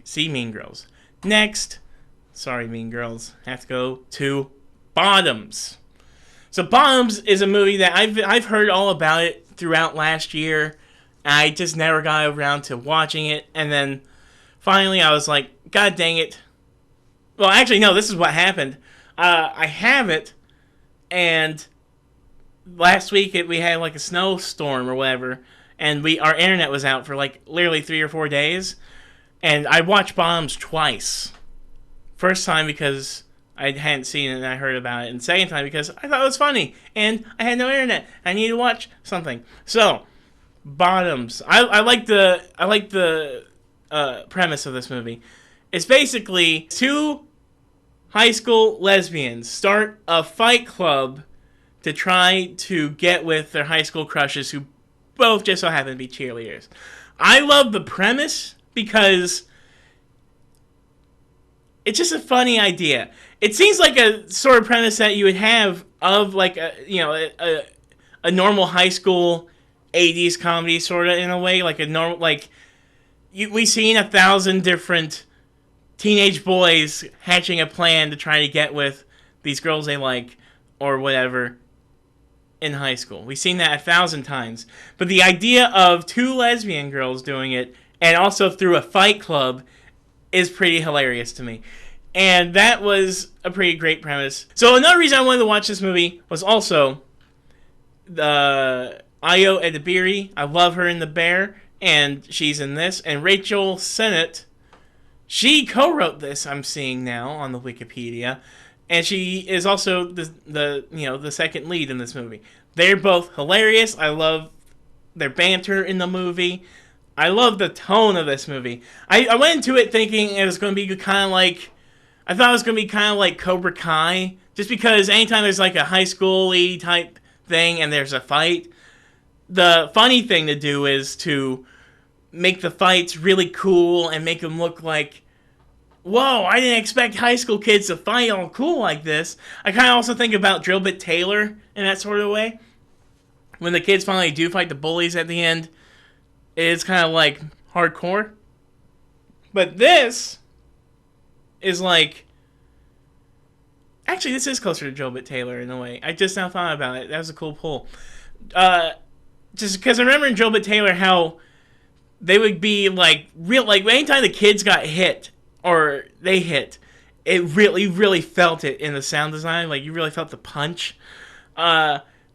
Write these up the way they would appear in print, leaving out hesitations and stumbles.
see Mean Girls. Next, sorry Mean Girls, have to go to Bottoms. So Bottoms is a movie that I've heard all about it throughout last year. I just never got around to watching it, and then finally I was like, God dang it. Well, actually, no, this is what happened. I have it, and last week we had like a snowstorm or whatever, and our internet was out for like literally 3 or 4 days, and I watched Bottoms twice. First time because I hadn't seen it and I heard about it, and second time because I thought it was funny and I had no internet. I needed to watch something. So, Bottoms. I like the premise of this movie. It's basically two high school lesbians start a fight club to try to get with their high school crushes who both just so happen to be cheerleaders. I love the premise because it's just a funny idea. It seems like a sort of premise that you would have of like a normal high school 80s comedy sort of in a way, like a normal we've seen 1,000 different teenage boys hatching a plan to try to get with these girls they like or whatever in high school. We've seen that 1,000 times. But the idea of two lesbian girls doing it and also through a fight club is pretty hilarious to me. And that was a pretty great premise. So another reason I wanted to watch this movie was also the Ayo Edebiri. I love her in The Bear, and she's in this. And Rachel Sennett, she co-wrote this, I'm seeing now on the Wikipedia. And she is also the second lead in this movie. They're both hilarious. I love their banter in the movie. I love the tone of this movie. I went into it thinking it was going to be kind of like... I thought it was going to be kind of like Cobra Kai. Just because anytime there's like a high school-y type thing and there's a fight, the funny thing to do is to make the fights really cool and make them look like, whoa, I didn't expect high school kids to fight all cool like this. I kind of also think about Drill Bit Taylor in that sort of way. When the kids finally do fight the bullies at the end, it's kind of like hardcore. But this is like... Actually, this is closer to Drill Bit Taylor in a way. I just now thought about it. That was a cool pull. Just because I remember in Drill Bit Taylor how they would be like real, like anytime the kids got hit or they hit, it really felt it in the sound design. Like you really felt the punch.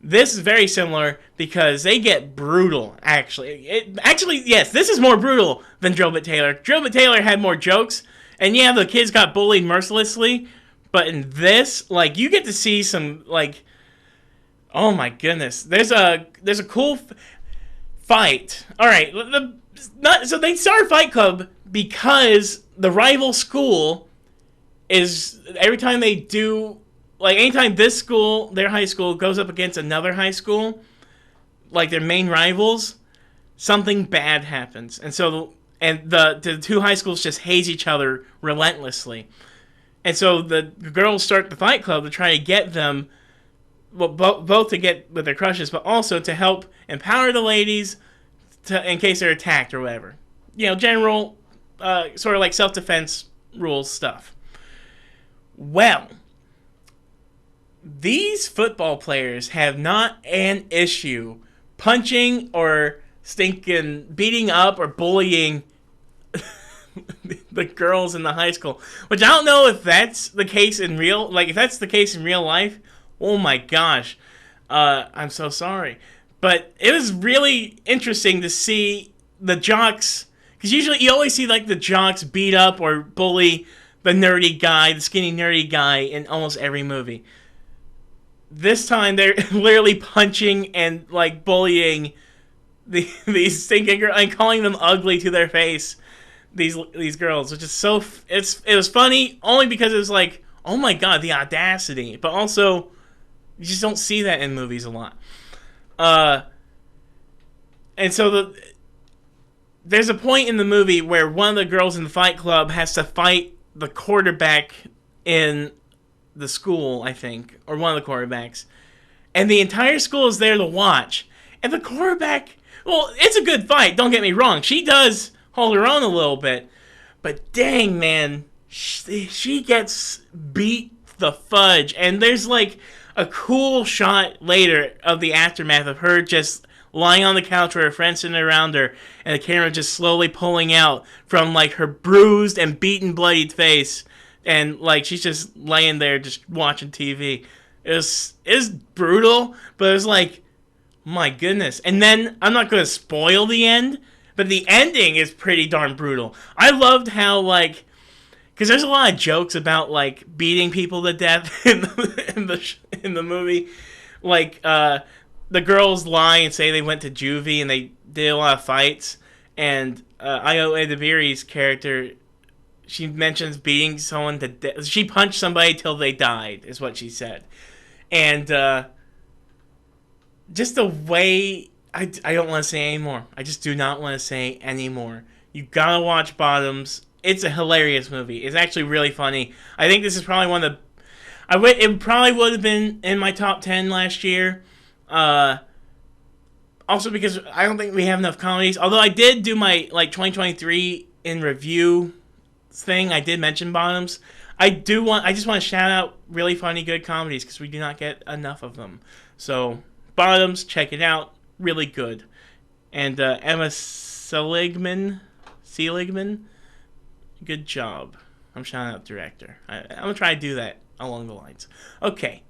This is very similar because they get brutal. Actually, yes, this is more brutal than Drill Bit Taylor. Drill Bit Taylor had more jokes, and yeah, the kids got bullied mercilessly. But in this, like you get to see some like, oh my goodness, there's a cool fight. All right, so they start a fight club because the rival school is every time they do. Like, anytime this school, their high school, goes up against another high school, like their main rivals, something bad happens. And so, the two high schools just haze each other relentlessly. And so the girls start the fight club to try to get them, well, both to get with their crushes, but also to help empower the ladies in case they're attacked or whatever. You know, general, sort of like self-defense rules stuff. Well... These football players have not an issue punching or stinking beating up or bullying the girls in the high school. Which I don't know if that's the case in real... Like, if that's the case in real life, oh my gosh. I'm so sorry. But it was really interesting to see the jocks... Because usually you always see, like, the jocks beat up or bully the nerdy guy, the skinny nerdy guy in almost every movie. This time they're literally punching and like bullying these stinking girls and calling them ugly to their face. These girls, which is so it was funny only because it was like, oh my god, the audacity. But also, you just don't see that in movies a lot. And so there's a point in the movie where one of the girls in the fight club has to fight the quarterback in the school, I think, or one of the quarterbacks, and the entire school is there to watch. And the quarterback, well, it's a good fight, don't get me wrong. She does hold her own a little bit, But dang, man, she gets beat the fudge. And there's like a cool shot later of the aftermath of her just lying on the couch with her friends sitting around her, and the camera just slowly pulling out from like her bruised and beaten, bloodied face, and like she's just laying there just watching TV. It was brutal, but it was like, my goodness. And then I'm not gonna spoil the end, but the ending is pretty darn brutal. I loved how like, because there's a lot of jokes about like beating people to death in the movie, like the girls lie and say they went to juvie and they did a lot of fights, and Io Edebiri's character, she mentions beating someone to death. She punched somebody till they died, is what she said, and just the way I don't want to say anymore. I just do not want to say anymore. You gotta watch Bottoms. It's a hilarious movie. It's actually really funny. I think this is probably one of the. It probably would have been in my top 10 last year. Also because I don't think we have enough comedies. Although I did do my like 2023 in review thing. I did mention Bottoms. I just want to shout out really funny, good comedies because we do not get enough of them. So Bottoms, check it out. Really good. And Emma Seligman, good job. I'm shouting out director. I'm gonna try to do that along the lines. Okay,